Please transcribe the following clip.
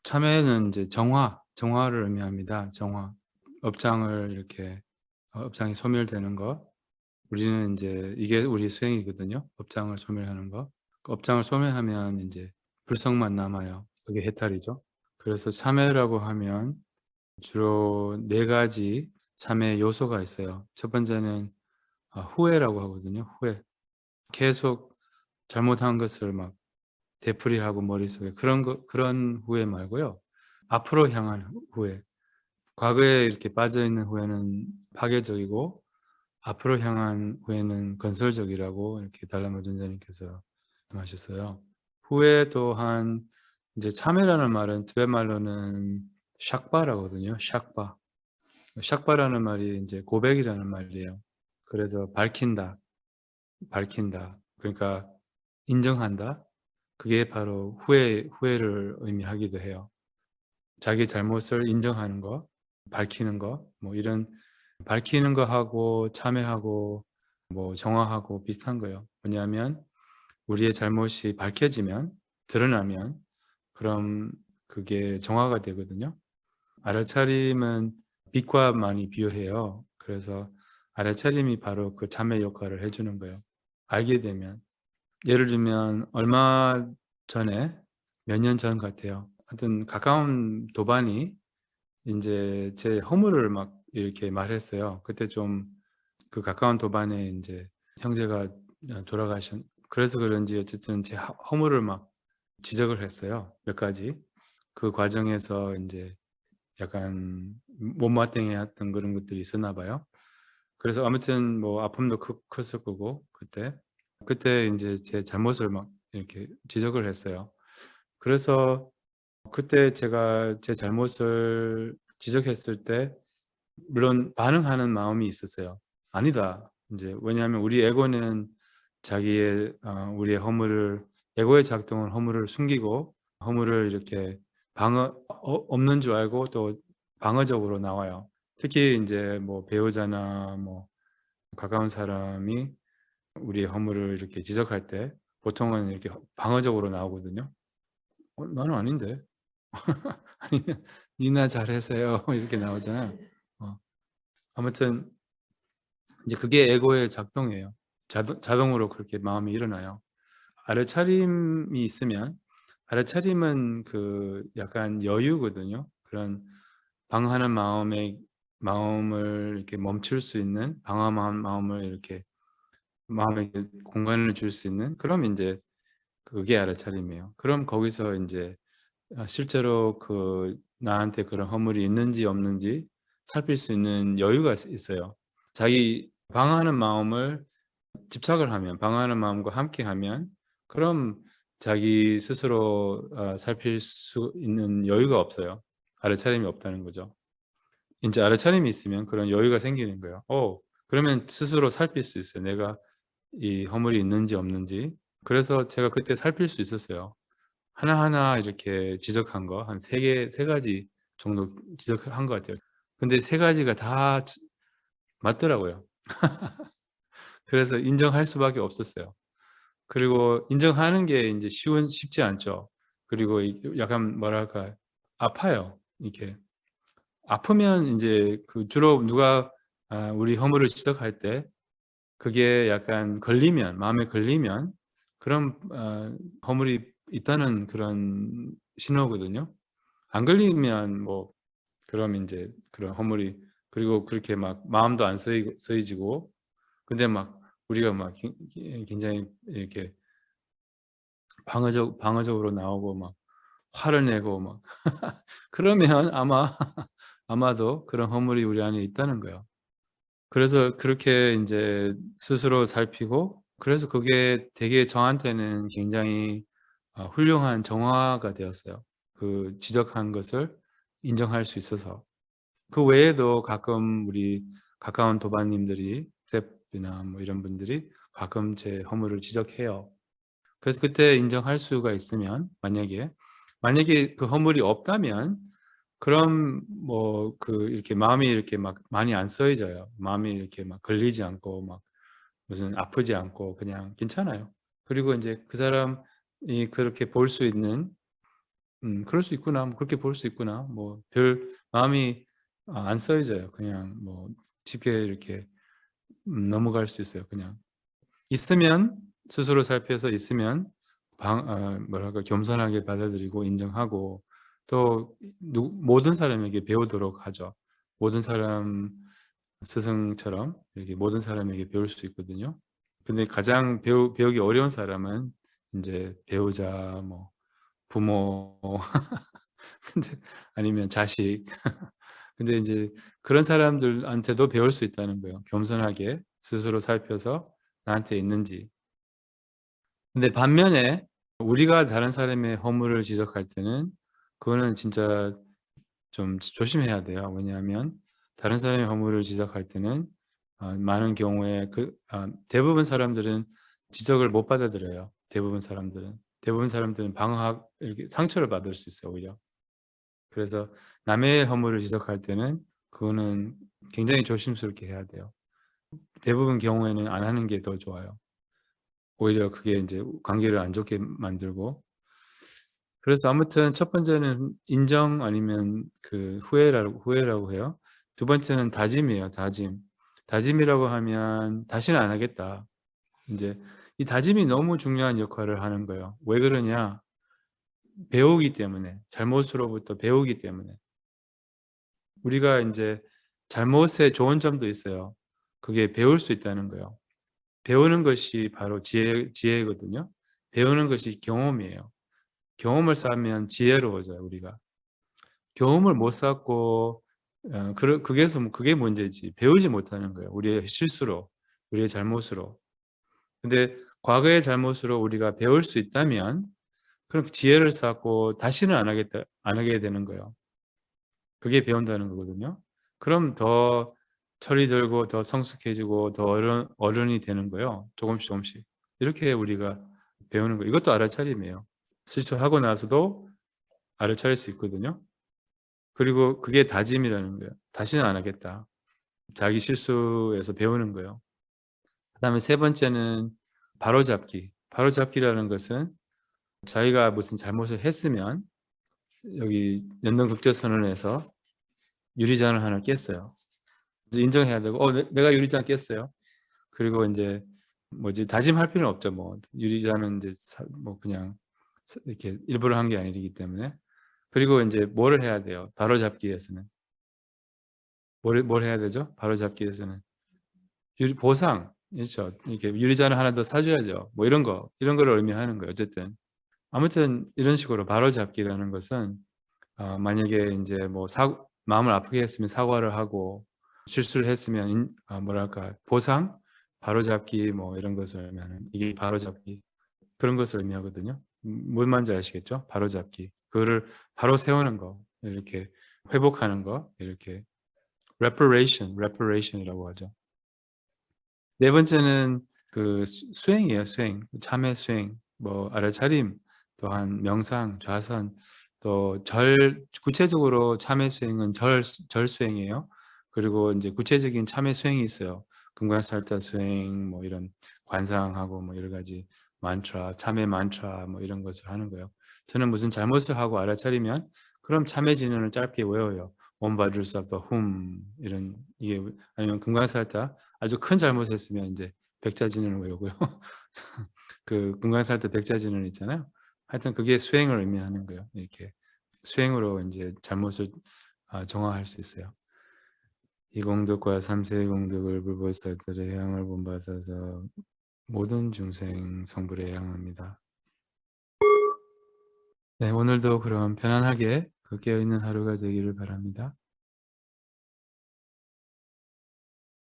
참회는 이제 정화를 의미합니다. 정화. 업장을 이렇게 업장이 소멸되는 거. 우리는 인제 이게 우리 수행이거든요. 업장을 소멸하는 거. 그 업장을 소멸하면 인제 불성만 남아요. 그게 해탈이죠. 그래서 참회라고 하면 주로 4 가지 참회 요소가 있어요. 첫 번째는 후회라고 하거든요. 후회. 계속 잘못한 것을 막 되풀이하고 머릿속에 그런 후회 말고요. 앞으로 향한 후회. 과거에 이렇게 빠져 있는 후회는 파괴적이고 앞으로 향한 후회는 건설적이라고 이렇게 달라마尊자님께서 말씀하셨어요. 후회 또한 이제 참회라는 말은 티베트 말로는 샥바라거든요. 샥바. 샥바라는 말이 인제 고백이라는 말이에요. 그래서 밝힌다, 밝힌다. 그러니까 인정한다. 그게 바로 후회를 의미하기도 해요. 자기 잘못을 인정하는 거, 밝히는 거, 뭐 이런 밝히는 거하고 참회하고 뭐 정화하고 비슷한 거예요. 뭐냐면 우리의 잘못이 밝혀지면, 드러나면 그럼 그게 정화가 되거든요. 알아차림은 빛과 많이 비유해요. 그래서 알아차림이 바로 그 참회 역할을 해 주는 거예요. 알게 되면. 예를 들면 얼마 전에 몇 년 전 같아요. 하여튼 가까운 도반이 인제 제 허물을 막 이렇게 말했어요. 그때 좀 그 가까운 도반에 인제 형제가 돌아가신 그래서 그런지 어쨌든 제 허물을 막 지적을 했어요, 몇 가지. 그 과정에서 인제 약간 못마땅해했던 그런 것들이 있었나 봐요. 그래서 아무튼 뭐 아픔도 컸을 거고 그때. 그때 인제 제 잘못을 막 이렇게 지적을 했어요. 그래서 그때 제가 제 잘못을 지적했을 때 물론 반응하는 마음이 있었어요. "아니다." 인제 왜냐하면 우리 에고는 자기의 우리의 허물을 에고의 작동은 허물을 숨기고 허물을 이렇게 방어 없는 줄 알고 또 방어적으로 나와요. 특히 인제 뭐 배우자나 뭐 가까운 사람이 우리의 허물을 이렇게 지적할 때 보통은 이렇게 방어적으로 나오거든요. 나는 아닌데." 아니면 "니나 잘해서요." 이렇게 나오잖아요. 어 아무튼 이제 그게 에고의 작동이에요. 자동으로 그렇게 마음이 일어나요. 알아차림이 있으면 알아차림은 그 약간 여유거든요. 그런 방하는 마음을 이렇게 멈출 수 있는 방황한 마음을 이렇게 마음에 공간을 줄 수 있는 그럼 인제 그게 알아차림이에요. 그럼 거기서 인제 실제로 그 나한테 그런 허물이 있는지 없는지 살필 수 있는 여유가 있어요. 자기 방어하는 마음을 집착을 하면 방어하는 마음과 함께하면 그럼 자기 스스로 살필 수 있는 여유가 없어요. 알아차림이 없다는 거죠. 인제 알아차림이 있으면 그런 여유가 생기는 거예요. 그러면 스스로 살필 수 있어요. 내가 이 허물이 있는지 없는지. 그래서 제가 그때 살필 수 있었어요. 하나하나 이렇게 지적한 거 한 3 가지 정도 지적한 것 같아요. 근데 3 가지가 다 맞더라고요. 그래서 인정할 수밖에 없었어요. 그리고 인정하는 게 인제 쉽지 않죠. 그리고 약간 뭐랄까 아파요. 이렇게. 아프면 인제 그 주로 누가 우리 허물을 지적할 때 그게 약간 걸리면 마음에 걸리면 그런 허물이 있다는 그런 신호거든요. 안 걸리면 뭐 그럼 인제 그런 허물이 그리고 그렇게 막 마음도 안 쓰여지고 근데 막 우리가 막 굉장히 이렇게 방어적으로 나오고 막 화를 내고 막 그러면 아마도 그런 허물이 우리 안에 있다는 거예요. 그래서 그렇게 인제 스스로 살피고 그래서 그게 되게 저한테는 굉장히 훌륭한 정화가 되었어요. 그 지적한 것을 인정할 수 있어서. 그 외에도 가끔 우리 가까운 도반님들이 스태프나 뭐 이런 분들이 가끔 제 허물을 지적해요. 그래서 그때 인정할 수가 있으면 만약에 그 허물이 없다면 그럼 뭐 이렇게 마음이 이렇게 막 많이 안 써져요. 마음이 이렇게 막 걸리지 않고 막 무슨 아프지 않고 그냥 괜찮아요. 그리고 인제 그 사람이 그렇게 볼 수 있는 그럴 수 있구나. 뭐 그렇게 볼 수 있구나. 뭐 별 마음이 안 써져요. 그냥 뭐 쉽게 이렇게 넘어갈 수 있어요. 그냥 있으면 스스로 살펴서 있으면 뭐랄까 겸손하게 받아들이고 인정하고 또 모든 사람에게 배우도록 하죠. 모든 사람 스승처럼 이렇게 모든 사람에게 배울 수 있거든요. 근데 가장 배우기 어려운 사람은 인제 배우자, 뭐 부모 근데 아니면 자식. 근데 인제 그런 사람들한테도 배울 수 있다는 거예요. 겸손하게 스스로 살펴서 나한테 있는지. 근데 반면에 우리가 다른 사람의 허물을 지적할 때는 그거는 진짜 좀 조심해야 돼요. 왜냐하면 다른 사람의 허물을 지적할 때는 많은 경우에 대부분 사람들은 지적을 못 받아들여요. 대부분 사람들은. 대부분 사람들은 방어학 이렇게 상처를 받을 수 있어요, 오히려. 그래서 남의 허물을 지적할 때는 그거는 굉장히 조심스럽게 해야 돼요. 대부분 경우에는 안 하는 게 더 좋아요. 오히려 그게 인제 관계를 안 좋게 만들고. 그래서 아무튼 첫 번째는 인정 아니면 그 후회라고 해요. 두 번째는 다짐이에요, 다짐. 다짐이라고 하면 '다시는 안 하겠다.' 인제 이 다짐이 너무 중요한 역할을 하는 거예요. 왜 그러냐? 배우기 때문에. 잘못으로부터 배우기 때문에. 우리가 인제 잘못의 좋은 점도 있어요. 그게 배울 수 있다는 거예요. 배우는 것이 바로 지혜거든요. 배우는 것이 경험이에요. 경험을 쌓으면 지혜로워져요, 우리가. 경험을 못 쌓고 그게 문제지. 배우지 못하는 거예요. 우리의 실수로, 우리의 잘못으로. 근데 과거의 잘못으로 우리가 배울 수 있다면 그럼 지혜를 쌓고 다시는 안 하게 되는 거예요. 그게 배운다는 거거든요. 그럼 더 철이 들고 더 성숙해지고 더 어른이 되는 거예요, 조금씩 조금씩. 이렇게 우리가 배우는 거예요. 이것도 알아차림이에요. 실수하고 나서도 알아차릴 수 있거든요. 그리고 그게 다짐이라는 거예요. '다시는 안 하겠다.' 자기 실수에서 배우는 거예요. 그다음에 세 번째는 바로잡기. 바로잡기라는 것은 자기가 무슨 잘못을 했으면 여기 연능국제선언에서 유리잔을 하나 깼어요. 이제 인정해야 되고 내가 유리잔 깼어요." 그리고 인제 뭐지 다짐할 필요는 없죠 뭐. 유리잔은 인제 뭐 그냥 이렇게 일부러 한 게 아니기 때문에. 그리고 인제 뭐를 해야 돼요 바로잡기 위해서는. 뭘 해야 되죠? 바로잡기 위해서는. 보상. 그렇죠. 이렇게 유리잔을 하나 더 사 줘야죠. 뭐 이런 거를 의미하는 거예요 어쨌든. 아무튼 이런 식으로 바로잡기라는 것은 만약에 인제 뭐 마음을 아프게 했으면 사과를 하고 실수를 했으면 뭐랄까 보상, 바로잡기 뭐 이런 것을 의미하는 이게 바로잡기 그런 것을 의미하거든요. 뭔 말인지 아시겠죠? 바로잡기. 그거를 바로 세우는 거 이렇게 회복하는 거 이렇게 reparation이라고 하죠. 네 번째는 그 수행이에요, 수행. 참회 수행, 뭐 알아차림, 또한 명상, 좌선, 또 구체적으로 참회 수행은 절 수행이에요. 그리고 인제 구체적인 참회 수행이 있어요. 금강살타 수행 뭐 이런 관상하고 뭐 여러 가지 참회 만트라 뭐 이런 것을 하는 거예요. 저는 무슨 잘못을 하고 알아차리면 그럼 참회 진언을 짧게 외워요. 옴바드루사바 이런 이게 아니면 금강살타 아주 큰 잘못했으면 인제 백자진언을 외우고요. 그 금강살 때 백자진언 있잖아요. 하여튼 그게 수행을 의미하는 거예요. 이렇게 수행으로 인제 잘못을 정화할 수 있어요. "이 공덕과 삼세의 공덕을 불보살들의 향을 본받아서 모든 중생 성불에 향합니다." 네 오늘도 그럼 편안하게 깨어 있는 하루가 되기를 바랍니다.